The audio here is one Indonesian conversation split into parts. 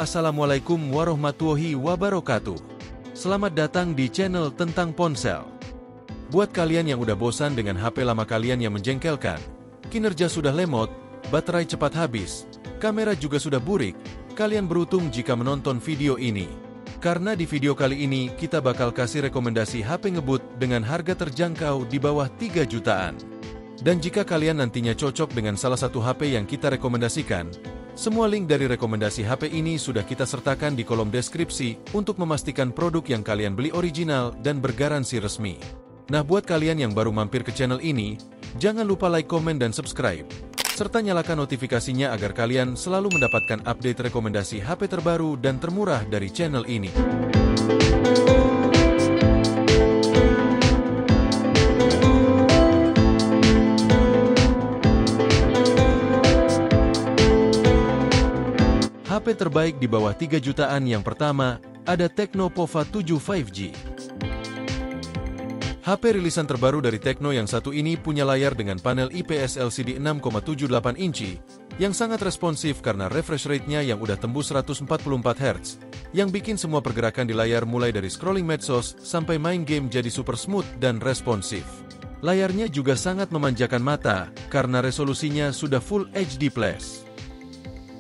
Assalamualaikum warahmatullahi wabarakatuh. Selamat datang di channel tentang ponsel. Buat kalian yang udah bosan dengan HP lama kalian yang menjengkelkan, kinerja sudah lemot, baterai cepat habis, kamera juga sudah burik, kalian beruntung jika menonton video ini. Karena di video kali ini kita bakal kasih rekomendasi HP ngebut dengan harga terjangkau di bawah 3 jutaan. Dan jika kalian nantinya cocok dengan salah satu HP yang kita rekomendasikan, semua link dari rekomendasi HP ini sudah kita sertakan di kolom deskripsi untuk memastikan produk yang kalian beli original dan bergaransi resmi. Nah, buat kalian yang baru mampir ke channel ini, jangan lupa like, komen, dan subscribe, serta nyalakan notifikasinya agar kalian selalu mendapatkan update rekomendasi HP terbaru dan termurah dari channel ini. HP terbaik di bawah 3 jutaan yang pertama, ada Tecno Pova 7 5G. HP rilisan terbaru dari Tecno yang satu ini punya layar dengan panel IPS LCD 6,78 inci, yang sangat responsif karena refresh rate-nya yang udah tembus 144 Hz, yang bikin semua pergerakan di layar mulai dari scrolling medsos sampai main game jadi super smooth dan responsif. Layarnya juga sangat memanjakan mata, karena resolusinya sudah Full HD+.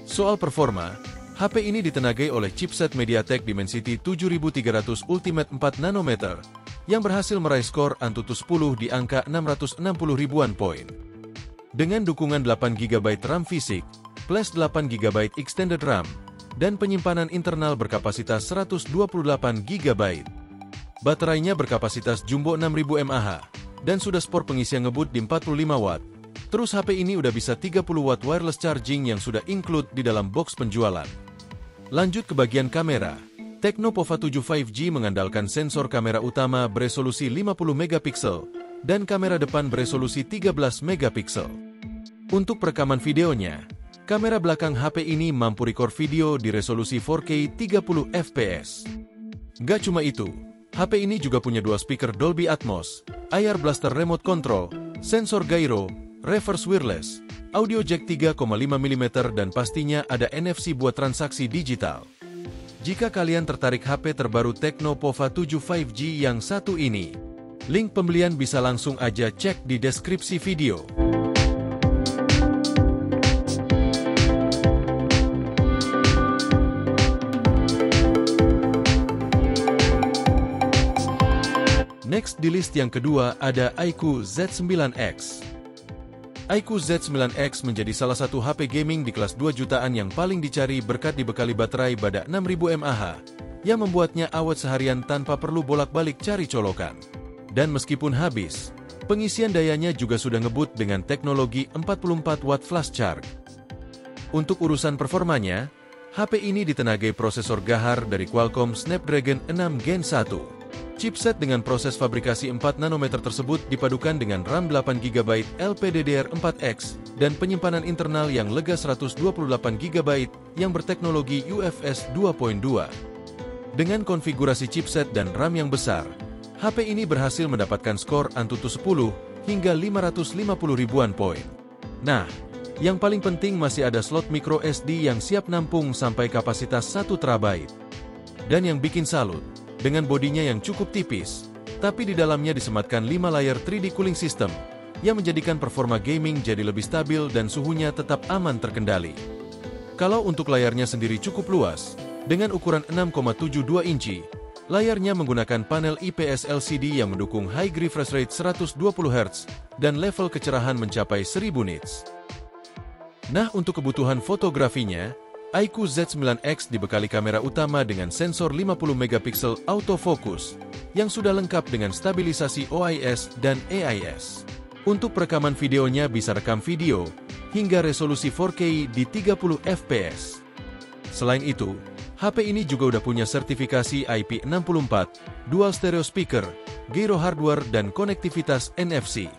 Soal performa, HP ini ditenagai oleh chipset MediaTek Dimensity 7300 Ultimate 4 nanometer, yang berhasil meraih skor Antutu 10 di angka 660 ribuan poin. Dengan dukungan 8 GB RAM fisik, plus 8 GB extended RAM, dan penyimpanan internal berkapasitas 128 GB. Baterainya berkapasitas jumbo 6000 mAh, dan sudah support pengisian ngebut di 45 Watt. Terus HP ini udah bisa 30 Watt wireless charging yang sudah include di dalam box penjualan. Lanjut ke bagian kamera. Tecno Pova 7 5G mengandalkan sensor kamera utama beresolusi 50 megapiksel dan kamera depan beresolusi 13 megapiksel. Untuk perekaman videonya, kamera belakang HP ini mampu record video di resolusi 4K 30 fps. Gak cuma itu, HP ini juga punya dua speaker Dolby Atmos, IR Blaster Remote Control, sensor gyro, reverse wireless, audio jack 3,5 mm dan pastinya ada NFC buat transaksi digital. Jika kalian tertarik HP terbaru Tecno Pova 7 5G yang satu ini, link pembelian bisa langsung aja cek di deskripsi video. Next di list yang kedua ada iQOO Z9X. iQOO Z9X menjadi salah satu HP gaming di kelas 2 jutaan yang paling dicari berkat dibekali baterai badak 6000 mAh, yang membuatnya awet seharian tanpa perlu bolak-balik cari colokan. Dan meskipun habis, pengisian dayanya juga sudah ngebut dengan teknologi 44 Watt flash charge. Untuk urusan performanya, HP ini ditenagai prosesor Gahar dari Qualcomm Snapdragon 6 Gen 1. Chipset dengan proses fabrikasi 4 nanometer tersebut dipadukan dengan RAM 8 GB LPDDR4X dan penyimpanan internal yang lega 128 GB yang berteknologi UFS 2.2. Dengan konfigurasi chipset dan RAM yang besar, HP ini berhasil mendapatkan skor Antutu 10 hingga 550 ribuan poin. Nah, yang paling penting masih ada slot micro SD yang siap nampung sampai kapasitas 1 TB. Dan yang bikin salut, dengan bodinya yang cukup tipis, tapi di dalamnya disematkan 5 layer 3D cooling system, yang menjadikan performa gaming jadi lebih stabil dan suhunya tetap aman terkendali. Kalau untuk layarnya sendiri cukup luas, dengan ukuran 6,72 inci, layarnya menggunakan panel IPS LCD yang mendukung high refresh rate 120 Hz dan level kecerahan mencapai 1000 nits. Nah, untuk kebutuhan fotografinya, iQOO Z9X dibekali kamera utama dengan sensor 50 megapiksel autofocus yang sudah lengkap dengan stabilisasi OIS dan AIS. Untuk perekaman videonya bisa rekam video hingga resolusi 4K di 30 fps. Selain itu, HP ini juga udah punya sertifikasi IP64, dual stereo speaker, gyro hardware dan konektivitas NFC.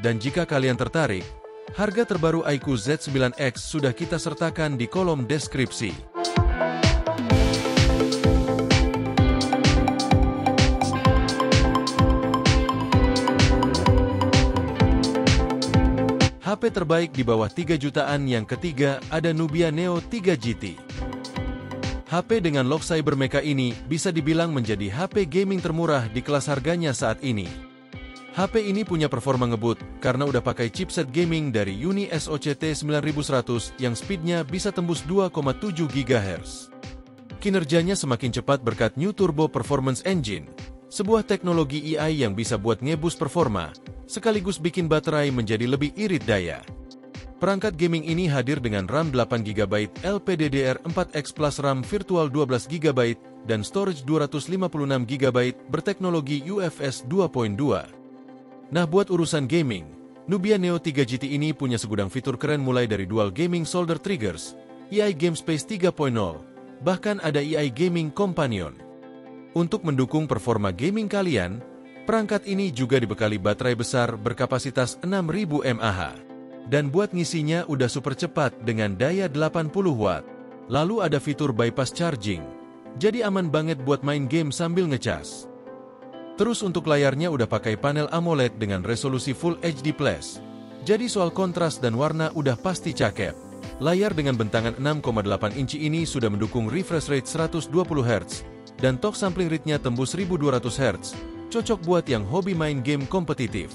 Dan jika kalian tertarik, harga terbaru iQOO Z9X sudah kita sertakan di kolom deskripsi. HP terbaik di bawah 3 jutaan yang ketiga ada Nubia Neo 3 GT. HP dengan lock Cybermecha ini bisa dibilang menjadi HP gaming termurah di kelas harganya saat ini. HP ini punya performa ngebut karena udah pakai chipset gaming dari Uni SoC T9100 yang speednya bisa tembus 2,7 GHz. Kinerjanya semakin cepat berkat New Turbo Performance Engine, sebuah teknologi AI yang bisa buat ngebus performa, sekaligus bikin baterai menjadi lebih irit daya. Perangkat gaming ini hadir dengan RAM 8GB LPDDR4X plus RAM virtual 12GB dan storage 256GB berteknologi UFS 2.2. Nah, buat urusan gaming, Nubia Neo 3 GT ini punya segudang fitur keren mulai dari dual gaming shoulder triggers, AI Game Space 3.0, bahkan ada AI Gaming Companion. Untuk mendukung performa gaming kalian, perangkat ini juga dibekali baterai besar berkapasitas 6000 mAh. Dan buat ngisinya udah super cepat dengan daya 80 watt. Lalu ada fitur bypass charging, jadi aman banget buat main game sambil ngecas. Terus untuk layarnya udah pakai panel AMOLED dengan resolusi Full HD+. Jadi soal kontras dan warna udah pasti cakep. Layar dengan bentangan 6,8 inci ini sudah mendukung refresh rate 120Hz, dan talk sampling rate-nya tembus 1200Hz, cocok buat yang hobi main game kompetitif.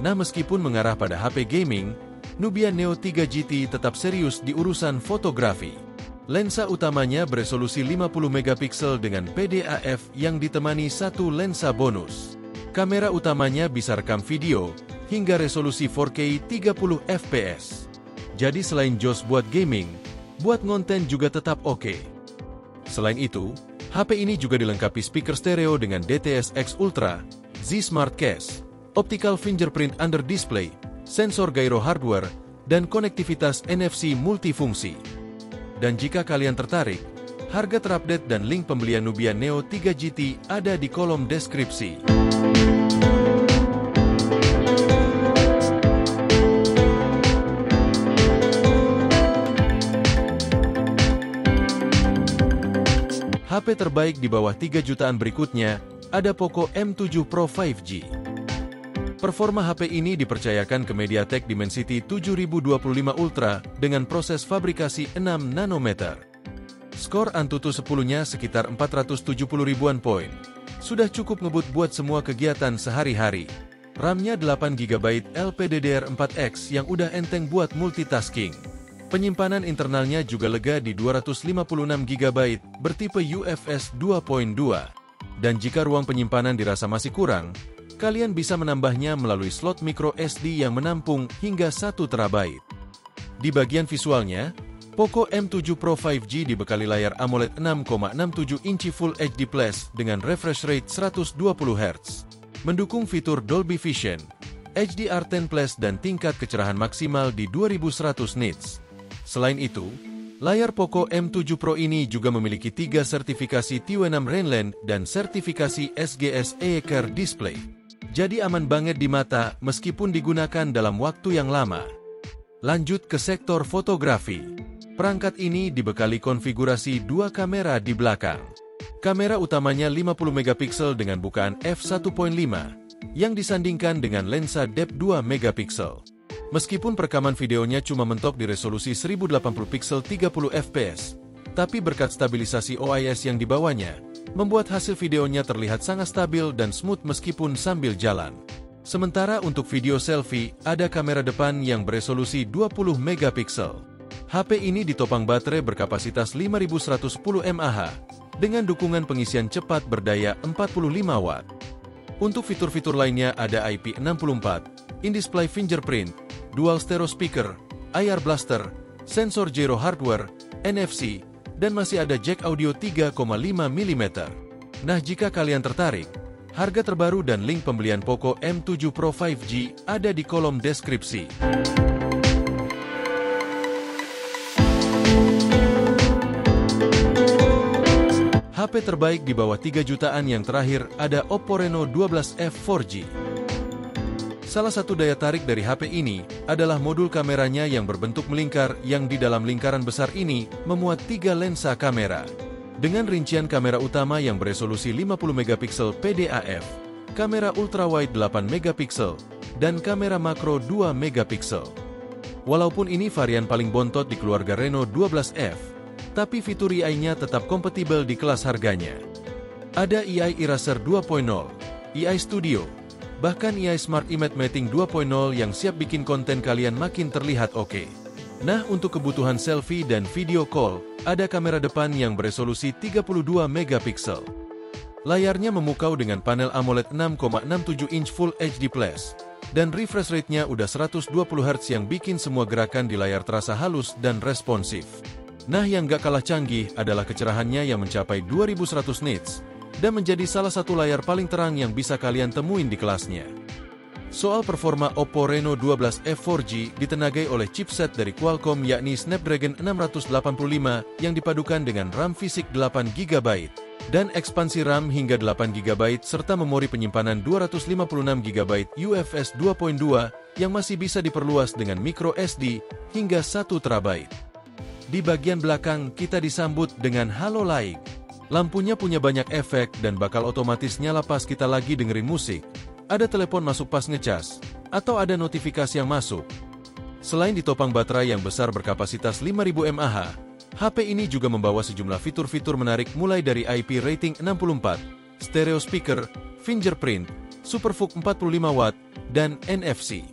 Nah, meskipun mengarah pada HP gaming, Nubia Neo 3 GT tetap serius di urusan fotografi. Lensa utamanya beresolusi 50MP dengan PDAF yang ditemani satu lensa bonus. Kamera utamanya bisa rekam video hingga resolusi 4K 30fps. Jadi selain jos buat gaming, buat ngonten juga tetap oke. Selain itu, HP ini juga dilengkapi speaker stereo dengan DTS-X Ultra, Z Smart Case, optical fingerprint under display, sensor gyro hardware, dan konektivitas NFC multifungsi. Dan jika kalian tertarik, harga terupdate dan link pembelian Nubia Neo 3 GT ada di kolom deskripsi. HP terbaik di bawah 3 jutaan berikutnya, ada Poco M7 Pro 5G. Performa HP ini dipercayakan ke MediaTek Dimensity 7025 Ultra dengan proses fabrikasi 6 nanometer. Skor Antutu 10-nya sekitar 470 ribuan poin. Sudah cukup ngebut buat semua kegiatan sehari-hari. RAM-nya 8GB LPDDR4X yang udah enteng buat multitasking. Penyimpanan internalnya juga lega di 256GB bertipe UFS 2.2. Dan jika ruang penyimpanan dirasa masih kurang, kalian bisa menambahnya melalui slot micro SD yang menampung hingga 1 TB. Di bagian visualnya, Poco M7 Pro 5G dibekali layar AMOLED 6,67 inci Full HD+ dengan refresh rate 120Hz. Mendukung fitur Dolby Vision, HDR10+, dan tingkat kecerahan maksimal di 2100 nits. Selain itu, layar Poco M7 Pro ini juga memiliki 3 sertifikasi T6 Rainland dan sertifikasi SGS EECAR Display. Jadi aman banget di mata meskipun digunakan dalam waktu yang lama. Lanjut ke sektor fotografi. Perangkat ini dibekali konfigurasi 2 kamera di belakang. Kamera utamanya 50MP dengan bukaan f1.5 yang disandingkan dengan lensa depth 2MP. Meskipun perekaman videonya cuma mentok di resolusi 1080p 30fps, tapi berkat stabilisasi OIS yang dibawanya, membuat hasil videonya terlihat sangat stabil dan smooth meskipun sambil jalan. Sementara untuk video selfie, ada kamera depan yang beresolusi 20MP. HP ini ditopang baterai berkapasitas 5110 mAh dengan dukungan pengisian cepat berdaya 45 Watt. Untuk fitur-fitur lainnya ada IP64, in-display fingerprint, dual stereo speaker, IR blaster, sensor gyro hardware, NFC, dan masih ada jack audio 3,5 mm. Nah, jika kalian tertarik, harga terbaru dan link pembelian Poco M7 Pro 5G ada di kolom deskripsi. HP terbaik di bawah 3 jutaan yang terakhir ada Oppo Reno 12F 4G. Salah satu daya tarik dari HP ini adalah modul kameranya yang berbentuk melingkar yang di dalam lingkaran besar ini memuat 3 lensa kamera. Dengan rincian kamera utama yang beresolusi 50MP PDAF, kamera ultrawide 8MP, dan kamera makro 2MP. Walaupun ini varian paling bontot di keluarga Reno 12F, tapi fitur AI-nya tetap kompatibel di kelas harganya. Ada AI Eraser 2.0, AI Studio, bahkan AI Smart Image Mating 2.0 yang siap bikin konten kalian makin terlihat oke. Nah, untuk kebutuhan selfie dan video call, ada kamera depan yang beresolusi 32 megapiksel. Layarnya memukau dengan panel AMOLED 6,67 inch Full HD+, dan refresh rate-nya udah 120 Hz yang bikin semua gerakan di layar terasa halus dan responsif. Nah, yang gak kalah canggih adalah kecerahannya yang mencapai 2100 nits, dan menjadi salah satu layar paling terang yang bisa kalian temuin di kelasnya. Soal performa Oppo Reno 12F 4G ditenagai oleh chipset dari Qualcomm yakni Snapdragon 685 yang dipadukan dengan RAM fisik 8GB dan ekspansi RAM hingga 8GB serta memori penyimpanan 256GB UFS 2.2 yang masih bisa diperluas dengan micro SD hingga 1TB. Di bagian belakang kita disambut dengan Halo Light. Lampunya punya banyak efek dan bakal otomatis nyala pas kita lagi dengerin musik. Ada telepon masuk pas ngecas, atau ada notifikasi yang masuk. Selain ditopang baterai yang besar berkapasitas 5000 mAh, HP ini juga membawa sejumlah fitur-fitur menarik mulai dari IP rating 64, stereo speaker, fingerprint, SuperVOOC 45 watt, dan NFC.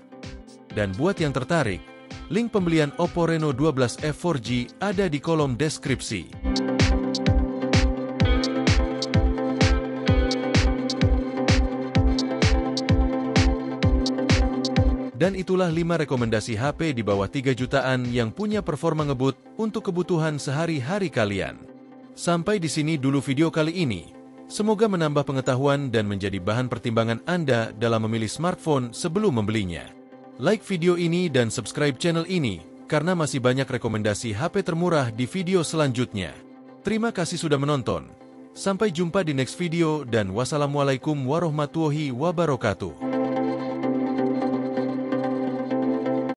Dan buat yang tertarik, link pembelian Oppo Reno 12F 4G ada di kolom deskripsi. Dan itulah 5 rekomendasi HP di bawah 3 jutaan yang punya performa ngebut untuk kebutuhan sehari-hari kalian. Sampai di sini dulu video kali ini. Semoga menambah pengetahuan dan menjadi bahan pertimbangan Anda dalam memilih smartphone sebelum membelinya. Like video ini dan subscribe channel ini, karena masih banyak rekomendasi HP termurah di video selanjutnya. Terima kasih sudah menonton. Sampai jumpa di next video dan wassalamualaikum warahmatullahi wabarakatuh.